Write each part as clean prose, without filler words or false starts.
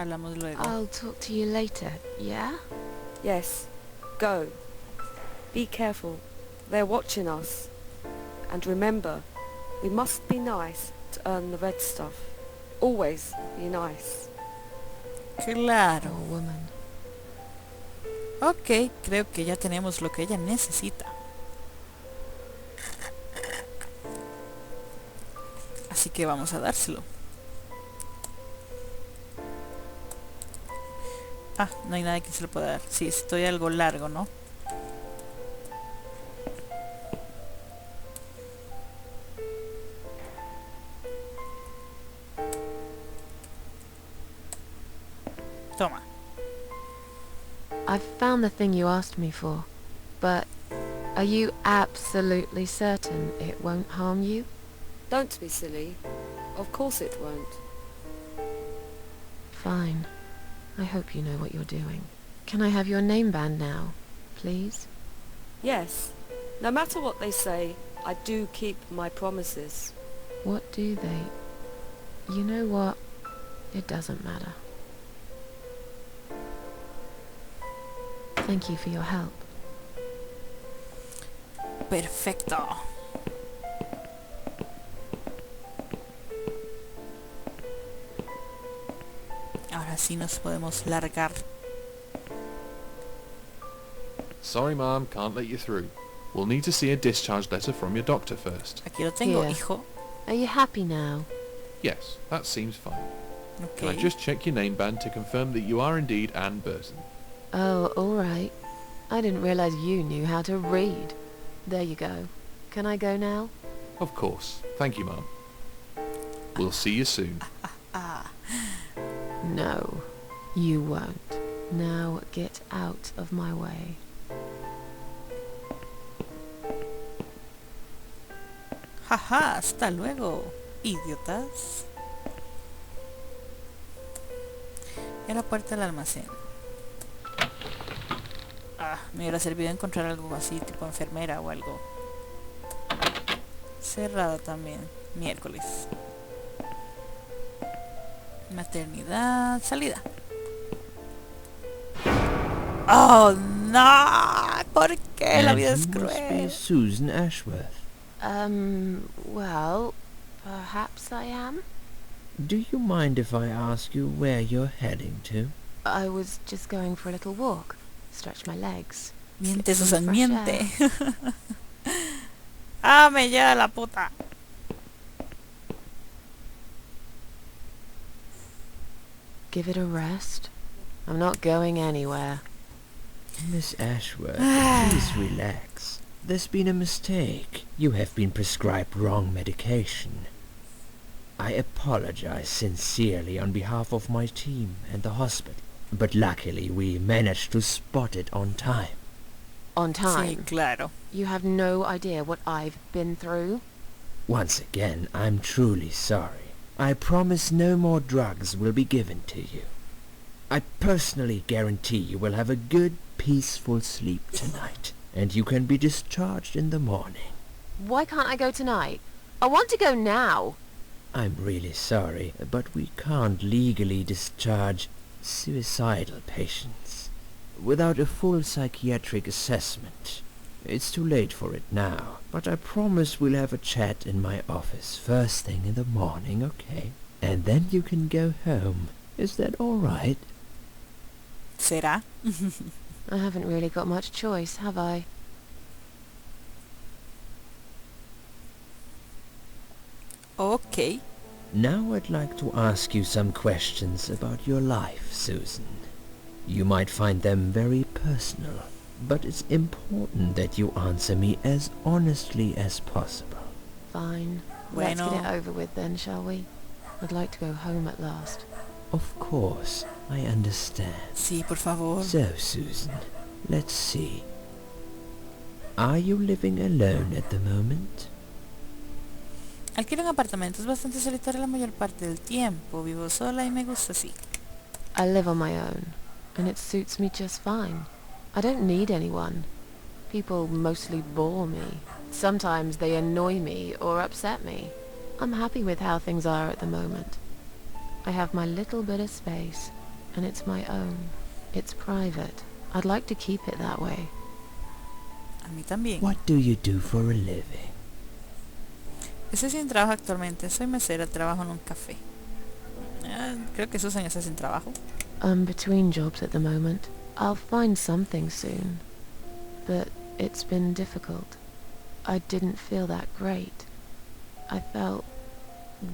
Hablamos luego. I'll talk to you later, yeah? Yes, go. Be careful. They're watching us. And remember, we must be nice to earn the red stuff. Always be nice. Claro. Oh, woman. Ok, creo que ya tenemos lo que ella necesita. Así que vamos a dárselo. Ah, no hay nada que se lo pueda dar. Sí, estoy algo largo, ¿no? Toma. I've found the thing you asked me for, but are you absolutely certain it won't harm you? Don't be silly. Of course it won't. Fine. I hope you know what you're doing. Can I have your name band now, please? Yes. No matter what they say, I do keep my promises. What do they... You know what? It doesn't matter. Thank you for your help. Perfecto. Ahora sí nos podemos largar. Sorry, Mom, can't let you through. We'll need to see a discharge letter from your doctor first. Aquí lo tengo, Here. hijo. Are you happy now? Yes, that seems fine. Can I Ok. just check your name band to confirm that you are indeed Anne Burton? Oh, all right. I didn't realize you knew how to read. There you go. Can I go now? Of course. Thank you, Mom. We'll see you soon. Ah. No, you won't. Now get out of my way. Jaja, hasta luego, idiotas. Y a la puerta del almacén. Ah, me hubiera servido encontrar algo así, tipo enfermera o algo. Cerrada también, miércoles. Maternidad, salida. ¡Oh, no! ¿Por qué la vida es And you must be cruel? Susan Ashworth. Well, perhaps I am? Do you mind if I ask you where you're heading to? I was just going for a little walk. Stretch my legs. Miente, Get some Susan, fresh miente. air. ¡Ah, me lleva la puta! Give it a rest. I'm not going anywhere. Miss Ashworth, please relax. There's been a mistake. You have been prescribed wrong medication. I apologize sincerely on behalf of my team and the hospital, but luckily we managed to spot it on time. On Sí, time. claro. You have no idea what I've been through. Once again, I'm truly sorry. I promise no more drugs will be given to you. I personally guarantee you will have a good, peaceful sleep tonight, and you can be discharged in the morning. Why can't I go tonight? I want to go now. I'm really sorry, but we can't legally discharge suicidal patients without a full psychiatric assessment. It's too late for it now, but I promise we'll have a chat in my office first thing in the morning, okay? And then you can go home. Is that all right? ¿Será? I haven't really got much choice, have I? Ok. Now I'd like to ask you some questions about your life, Susan. You might find them very personal, but it's important that you answer me as honestly as possible. Fine. Let's Bueno. get it over with then, shall we? I'd like to go home at last. Of course, I understand. Sí, por favor. So, Susan, let's see. Are you living alone at the moment? Alquilo un apartamento, es bastante solitario la mayor parte del tiempo. Vivo sola y me gusta así. I live on my own, and it suits me just fine. I don't need anyone. People mostly bore me. Sometimes they annoy me or upset me. I'm happy with how things are at the moment. I have my little bit of space, and it's my own. It's private. I'd like to keep it that way. A mí también. What do you do for a living? Estoy sin trabajo actualmente. Soy mesera, trabajo en un café. Creo que Susan está sin trabajo. I'm between jobs at the moment. I'll find something soon. But it's been difficult. I didn't feel that great. I felt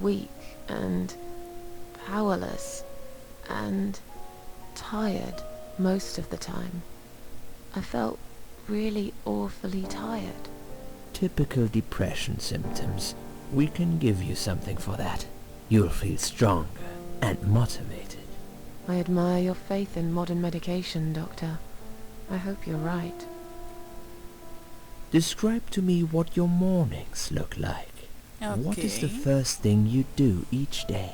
weak and powerless and tired most of the time. I felt really awfully tired. Typical depression symptoms. We can give you something for that. You'll feel stronger and motivated. I admire your faith in modern medication, Doctor. I hope you're right. Describe to me what your mornings look like. What is the Ok. first thing you do each day?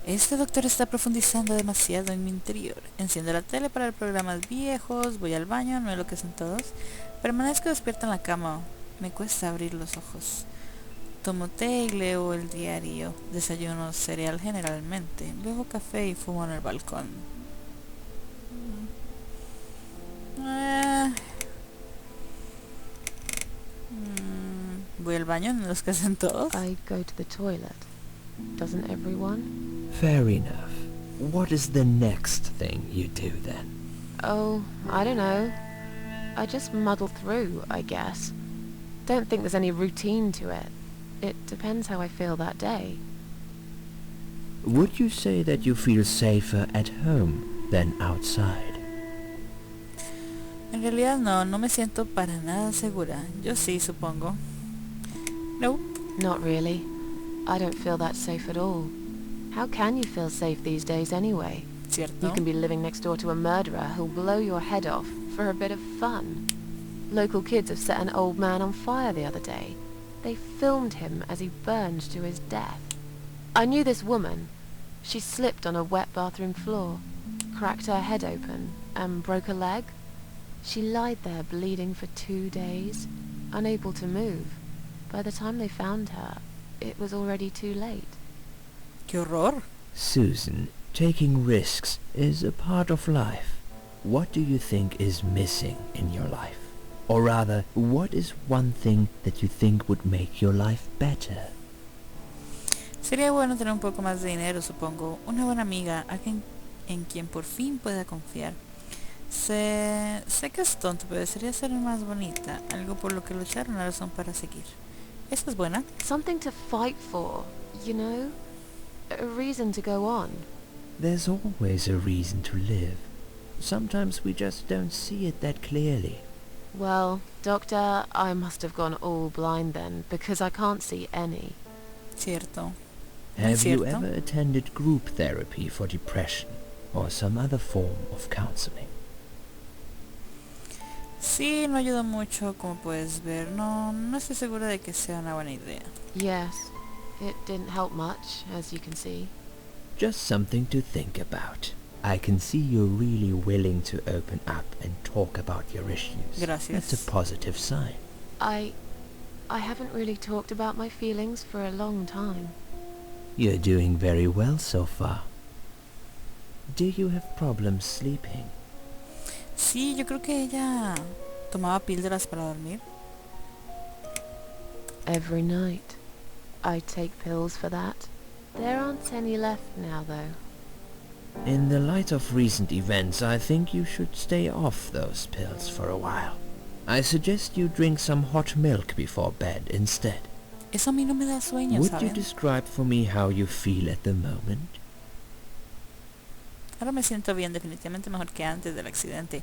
Este doctor está profundizando demasiado en mi interior. Enciendo la tele para ver programas viejos, voy al baño, no es lo que hacen todos. Permanezco despierta en la cama, me cuesta abrir los ojos. Tomo té y leo el diario. Desayuno cereal generalmente. Bebo café y fumo en el balcón. Voy al baño, no es lo que hacen todos. I go to the toilet. Doesn't everyone? Fair enough. What is the next thing you do then? Oh, I don't know. I just muddle through, I guess. Don't think there's any routine to it. It depends how I feel that day. Would you say that you feel safer at home than outside? En realidad no me siento para nada segura. Yo sí, supongo. Nope. Not really. I don't feel that safe at all. How can you feel safe these days anyway? ¿Cierto? You can be living next door to a murderer who'll blow your head off for a bit of fun. Local kids have set an old man on fire the other day. They filmed him as he burned to his death. I knew this woman. She slipped on a wet bathroom floor, cracked her head open, and broke a leg. She lied there bleeding for 2 days, unable to move. By the time they found her, it was already too late. ¡Qué horror! Susan, taking risks is a part of life. What do you think is missing in your life? Or rather, what is one thing that you think would make your life better? Sería bueno tener un poco más de dinero, supongo. Una buena amiga, alguien en quien por fin pueda confiar. Sé que es tonto, pero desearía ser más bonita. Algo por lo que luchar, una razón para seguir. ¿Esta es buena? Something to fight for, you know? A reason to go on. There's always a reason to live. Sometimes we just don't see it that clearly. Well, Doctor, I must have gone all blind then, because I can't see any. Cierto. Have you Cierto. ever attended group therapy for depression or some other form of counseling? Sí, no ayuda mucho, como puedes ver. No estoy segura de que sea una buena idea. Yes, it didn't help much, as you can see. Just something to think about. I can see you're really willing to open up and talk about your issues. Gracias. That's a positive sign. I haven't really talked about my feelings for a long time. You're doing very well so far. Do you have problems sleeping? Sí, yo creo que ella tomaba píldoras para dormir. Every night. I take pills for that. There aren't any left now, though. In the light of recent events, I think you should stay off those pills for a while. I suggest you drink some hot milk before bed instead. Eso a mí no me da sueño, Would you ¿saben? describe for me how you feel at the moment? Ahora me siento bien, definitivamente mejor que antes del accidente.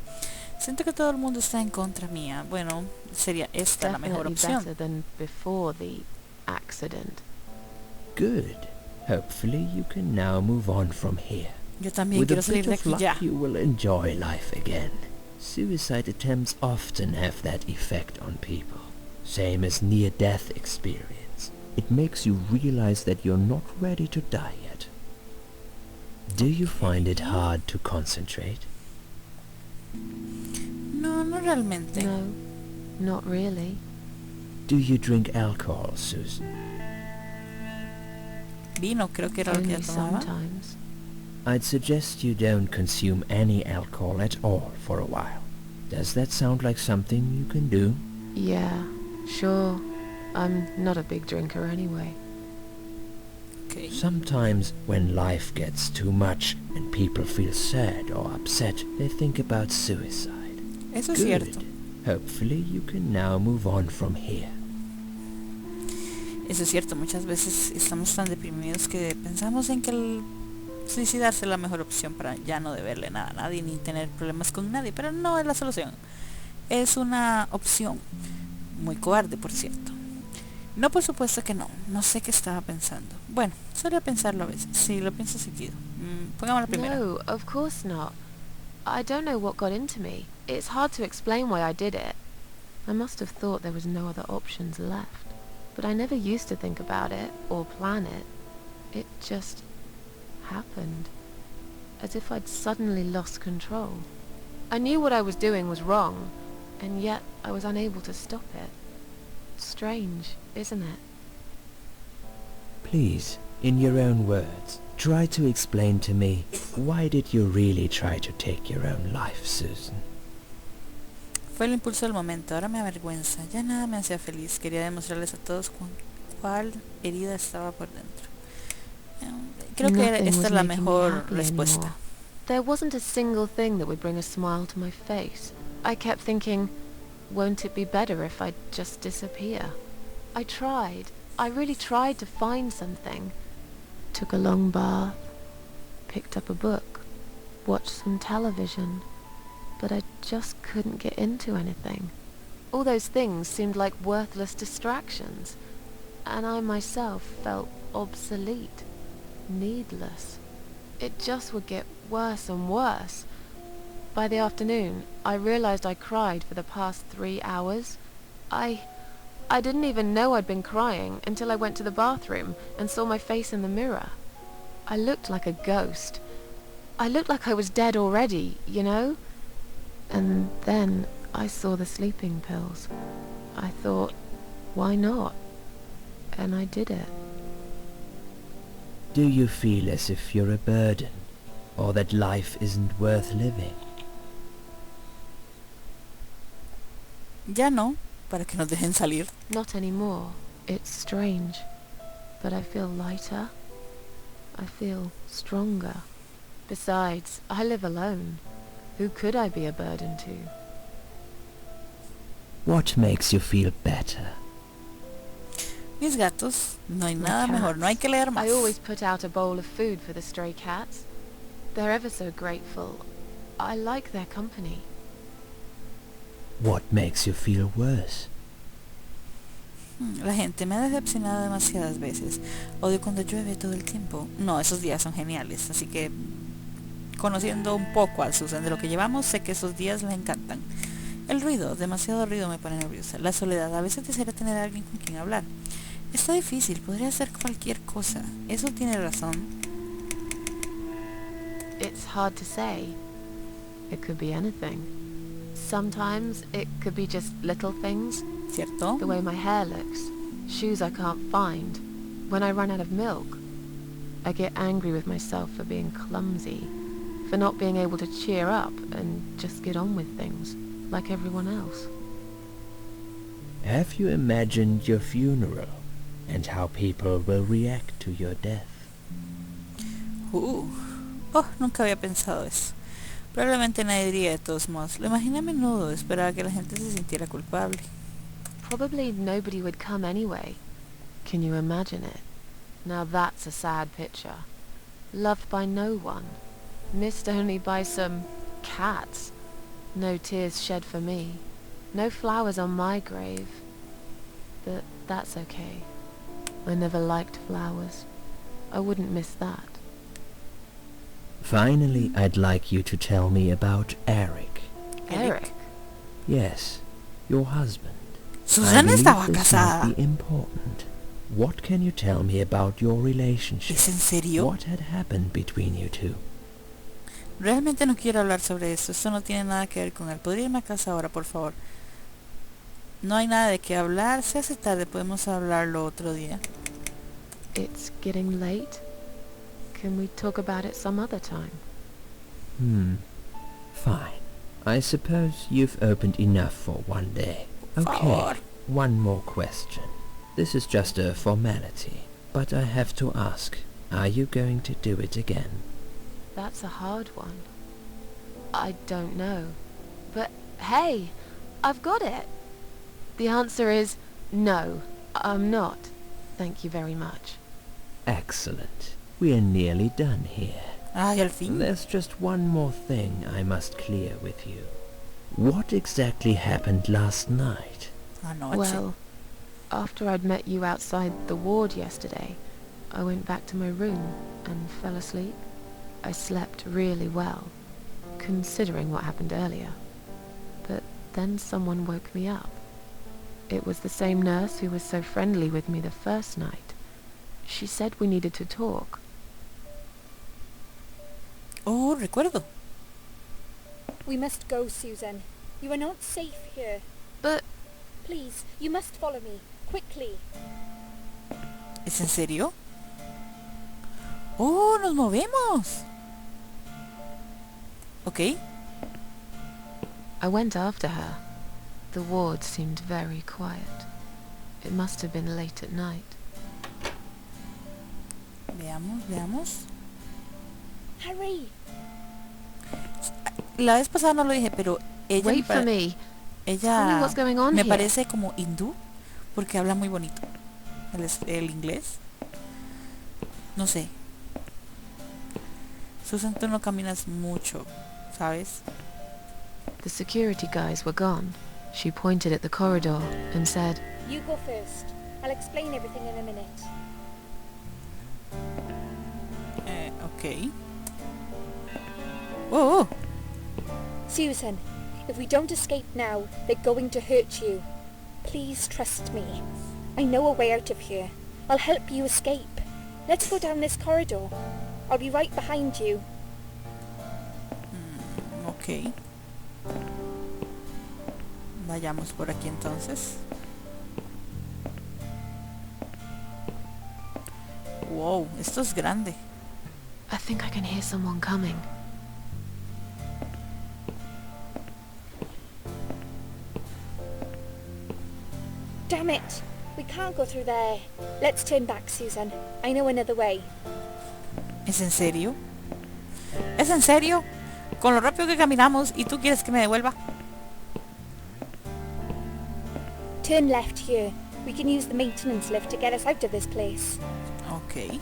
Siento que todo el mundo está en contra mía. Bueno, sería esta la mejor Definitely opción. better than before the accident. Good. Hopefully you can now move on from here. Yo también With a quiero salir bit de of aquí luck ya. you will enjoy life again. Suicide attempts often have that effect on people. Same as near-death experience. It makes you realize that you're not ready to die yet. Do you find it hard to concentrate? No realmente. No, not really. Do you drink alcohol, Susan? Vino, creo que era lo que Only ella tomaba. sometimes. I'd suggest you don't consume any alcohol at all for a while. Does that sound like something you can do? Yeah, sure. I'm not a big drinker anyway. Ok. Sometimes when life gets too much and people feel sad or upset, they think about suicide. Eso es Good. cierto. Hopefully you can now move on from here. Eso es cierto, muchas veces estamos tan deprimidos que pensamos en que el suicidarse es la mejor opción para ya no deberle nada a nadie ni tener problemas con nadie, pero no es la solución. Es una opción muy cobarde, por cierto. No, por supuesto que no. No sé qué estaba pensando. Bueno, suele pensarlo a veces. Sí, lo pienso seguido. Pongamos la primera. No, of course not. I don't know what got into me. It's hard to explain why I did it. I must have thought there was no other options left. But I never used to think about it or plan it. It just happened. As if I'd suddenly lost control. I knew what I was doing was wrong, and yet I was unable to stop it. Strange, isn't it? Please, in your own words, try to explain to me, why did you really try to take your own life, Susan? Fue el impulso del momento, ahora me avergüenza. Ya nada me hacía feliz. Quería demostrarles a todos cuál herida estaba por dentro. Creo que Nothing esta was es la making me mejor happy respuesta. anymore. There wasn't a single thing that would bring a smile to my face. I kept thinking, won't it be better if I just disappear? I tried. I really tried to find something. Took a long bath, picked up a book, watched some television, but I just couldn't get into anything. All those things seemed like worthless distractions, and I myself felt obsolete, needless. It just would get worse and worse. By the afternoon, I realized I cried for the past 3 hours. I didn't even know I'd been crying until I went to the bathroom and saw my face in the mirror. I looked like a ghost. I looked like I was dead already, you know? And then I saw the sleeping pills. I thought, why not? And I did it. Do you feel as if you're a burden, or that life isn't worth living? Ya no, para que nos dejen salir. Not anymore. It's strange. But I feel lighter. I feel stronger. Besides, I live alone. Who could I be a burden to? What makes you feel better? Mis gatos, no hay My nada mejor, no hay que leer más. I always put out a bowl of food for the stray cats. They're ever so grateful. I like their company. What makes you feel worse? La gente me ha decepcionado demasiadas veces. Odio cuando llueve todo el tiempo. No, esos días son geniales, así que conociendo un poco al Susan de lo que llevamos, sé que esos días le encantan. El ruido, demasiado ruido me pone nerviosa. La soledad, a veces desearía tener a alguien con quien hablar. Está difícil, podría hacer cualquier cosa. Eso tiene razón. It's hard to say. It could be anything. Sometimes it could be just little things. ¿Cierto? The way my hair looks, shoes I can't find, when I run out of milk. I get angry with myself for being clumsy, for not being able to cheer up and just get on with things, like everyone else. Have you imagined your funeral, and how people will react to your death? Oh, nunca había pensado eso. Probablemente nadie diría de todos modos. Lo imaginé a menudo, esperaba que la gente se sintiera culpable. Probably nobody would come anyway. Can you imagine it? Now that's a sad picture. Loved by no one. Missed only by some cats. No tears shed for me. No flowers on my grave. But that's okay. I never liked flowers. I wouldn't miss that. Finally, I'd like you to tell me about Eric. Eric? Yes, your husband. Susan I estaba believe this casada. might be important. What can you tell me about your relationship? ¿Es en serio? What had happened between you two? Realmente no quiero hablar sobre esto. Esto no tiene nada que ver con él. ¿Podría irme a casa ahora, por favor? No hay nada de qué hablar. Se hace tarde. Podemos hablarlo otro día. It's getting late. Can we talk about it some other time? Fine. I suppose you've opened enough for one day. Okay, one more question. This is just a formality, but I have to ask, are you going to do it again? That's a hard one. I don't know. But hey, I've got it. The answer is no, I'm not. Thank you very much. Excellent. We're nearly done here. Ay, al fin. There's just one more thing I must clear with you. What exactly happened last night? Anoche. Well, after I'd met you outside the ward yesterday, I went back to my room and fell asleep. I slept really well, considering what happened earlier. But then someone woke me up. It was the same nurse who was so friendly with me the first night. She said we needed to talk. Oh, recuerdo. We must go, Susan. You are not safe here. But Please, you must follow me. Quickly. ¿Es en serio? Oh, nos movemos. Ok. I went after her. The ward seemed very quiet. It must have been late at night. Veamos, veamos. Hurry. La vez pasada no lo dije, pero ella Wait for me. Tell me ella what's going on me here. parece como hindú porque habla muy bonito el inglés. No sé. Susan, tú no caminas mucho, ¿sabes? The security guys were gone. She pointed at the corridor and said, You go first. I'll explain everything in a minute. Ok. Oh, oh. Susan, if we don't escape now, they're going to hurt you. Please trust me. I know a way out of here. I'll help you escape. Let's go down this corridor. I'll be right behind you. Ok. Vayamos por aquí entonces. Wow, esto es grande. I think I can hear someone coming. Damn it! We can't go through there. Let's turn back, Susan. I know another way. ¿Es en serio? ¿Es en serio? Con lo rápido que caminamos y tú quieres que me devuelva. Turn left here. We can use the maintenance lift to get us out of this place. Ok.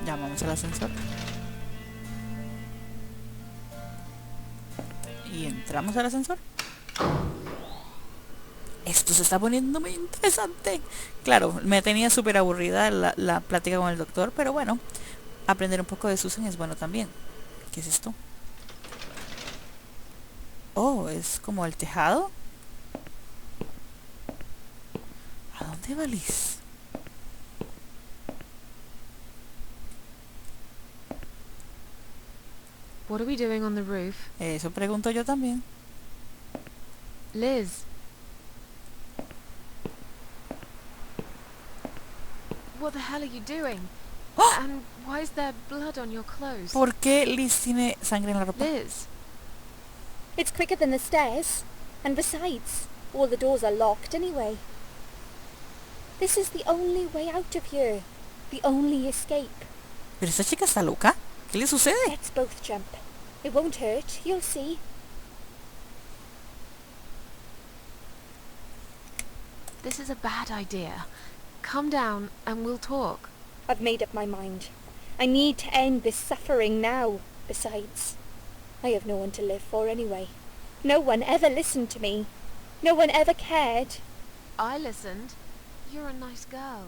Llamamos al ascensor. Y entramos al ascensor. Esto se está poniendo muy interesante. Claro, me tenía súper aburrida la plática con el doctor, pero bueno, aprender un poco de Susan es bueno también. ¿Qué es esto? Oh, es como el tejado. ¿A dónde va Liz? What are we doing on the roof? Eso pregunto yo también. Liz. What the hell are you doing? ¡Oh! And why is there blood on your clothes? ¿Por qué Liz tiene sangre en la ropa? Liz. It's quicker than the stairs. And besides, all the doors are locked anyway. This is the only way out of here. The only escape. ¿Pero esta chica está loca? ¿Qué le sucede? Let's both jump. It won't hurt, you'll see. This is a bad idea. Come down and we'll talk. I've made up my mind. I need to end this suffering now. Besides, I have no one to live for anyway. No one ever listened to me. No one ever cared. I listened. You're a nice girl.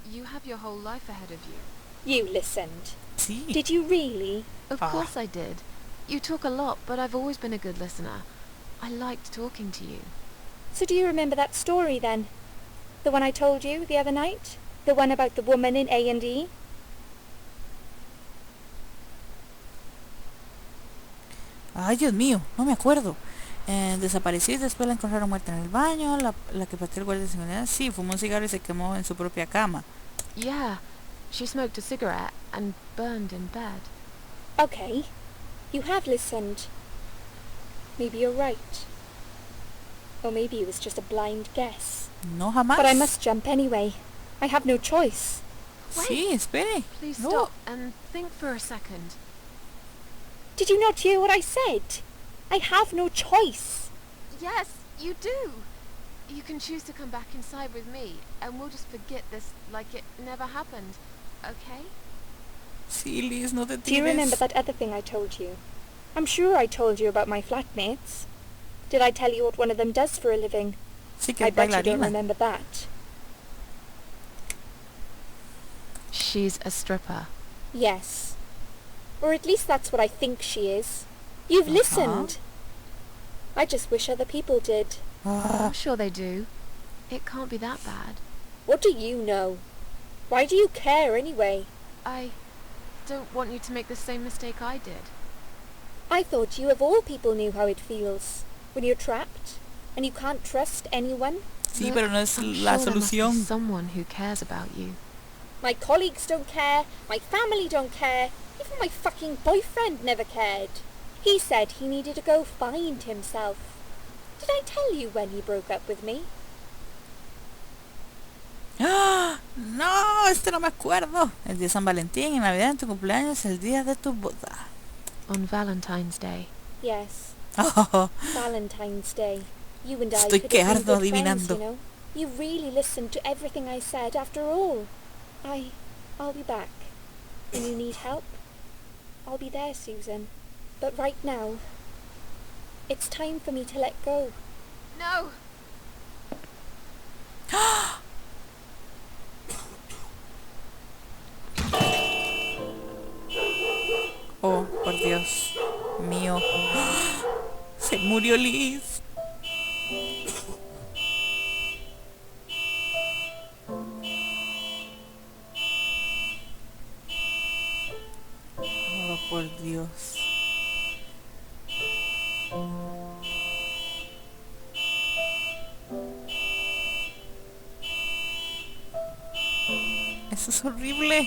You have your whole life ahead of you. You listened. Sí. Did you really? Of course I did. You talk a lot, but I've always been a good listener. I liked talking to you. So do you remember that story then? The one I told you the other night? The one about the woman in A&E? Ay, Dios mío, no me acuerdo. Desapareció y después la encontraron muerta en el baño. La que pateó el guardia de seguridad, sí, fumó un cigarro y se quemó en su propia cama. Yeah, she smoked a cigarette and burned in bed. Okay, you have listened. Maybe you're right. Or maybe it was just a blind guess. No, jamás. But I must jump anyway. I have no choice. Sí, espere. Please No. stop and think for a second. Did you not hear what I said? I have no choice. Yes, you do. You can choose to come back inside with me, and we'll just forget this like it never happened, okay? Sí, Liz, no te Do you remember tires. that other thing I told you? I'm sure I told you about my flatmates. Did I tell you what one of them does for a living? Sí, que I es bet you don't bailarina. remember that. She's a stripper. Yes. Or at least that's what I think she is. You've listened. I just wish other people did. Ah, I'm sure they do. It can't be that bad. What do you know? Why do you care anyway? I don't want you to make the same mistake I did. I thought you of all people knew how it feels when you're trapped and you can't trust anyone. sí, Look, pero no es I'm la sure there must be solución. someone who cares about you. My colleagues don't care, my family don't care, even my fucking boyfriend never cared. He said he needed to go find himself. Did I tell you when he broke up with me? ¡Ah! No, no me acuerdo. El día de San Valentín y Navidad en tu cumpleaños, el día de tu boda. On Valentine's Day. Yes, Oh, Valentine's Day. You and I Estoy could have been quedando good friends, adivinando. you know. You really listened to everything I said after all. I'll be back. When you need help, I'll be there, Susan. But right now, it's time for me to let go. No! oh, por Dios mío. Se murió Liz. Oh, por Dios. Eso es horrible.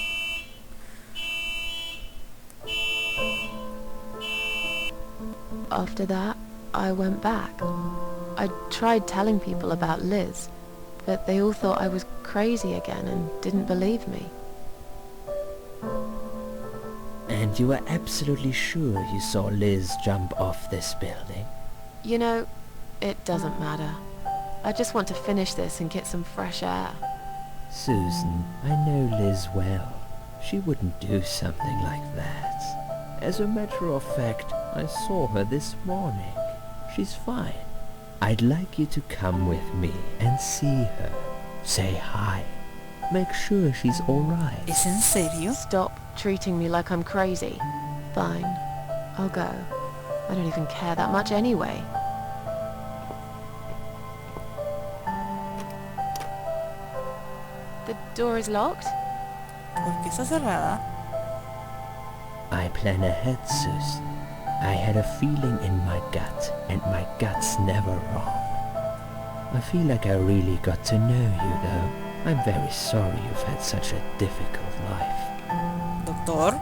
After that, I went back. I tried telling people about Liz, but they all thought I was crazy again and didn't believe me. And you were absolutely sure you saw Liz jump off this building? You know, it doesn't matter. I just want to finish this and get some fresh air. Susan, I know Liz well. She wouldn't do something like that. As a matter of fact, I saw her this morning. She's fine. I'd like you to come with me and see her. Say hi. Make sure she's alright. ¿Es en serio? Stop treating me like I'm crazy. Fine, I'll go. I don't even care that much anyway. The door is locked? ¿Por qué está cerrada? I plan ahead, Susan. I had a feeling in my gut, and my gut's never wrong. I feel like I really got to know you, though. I'm very sorry you've had such a difficult life. Doctor.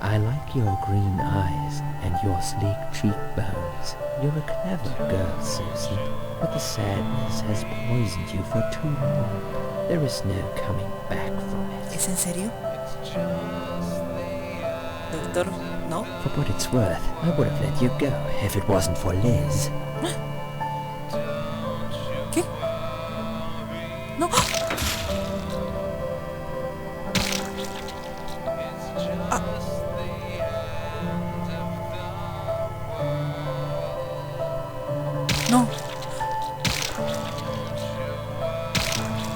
I like your green eyes and your sleek cheekbones. You're a clever girl, Susan, but the sadness has poisoned you for too long. There is no coming back from it. ¿Es en serio? Doctor, no. For what it's worth, I would have let you go if it wasn't for Liz. ¿Qué? No. No.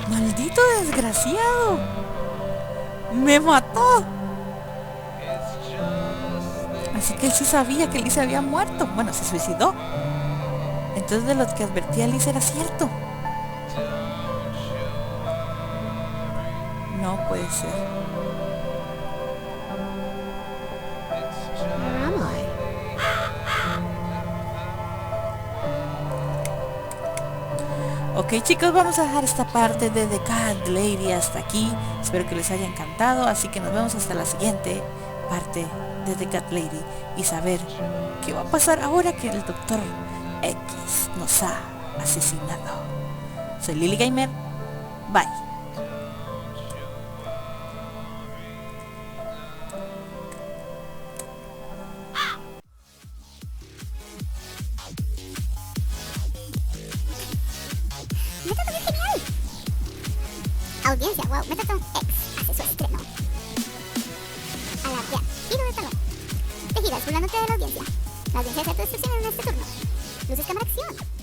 Maldito desgraciado. Me mató. Así que él sí sabía que Liz se había muerto. Bueno, se suicidó. Entonces de lo que advertía Liz era cierto. No puede ser. Where am I? Ok chicos, vamos a dejar esta parte de The Cat Lady hasta aquí. Espero que les haya encantado, así que nos vemos hasta la siguiente parte de The Cat Lady y saber qué va a pasar ahora que el Dr. X nos ha asesinado. Soy Lily Gamer, bye. ¡Método es genial! Audiencia, wow, Método X hace su estreno. Alardear, giro de talón. Te giras burlándote de la audiencia. La audiencia hace tu destrucción en este turno. Luces cámara acción.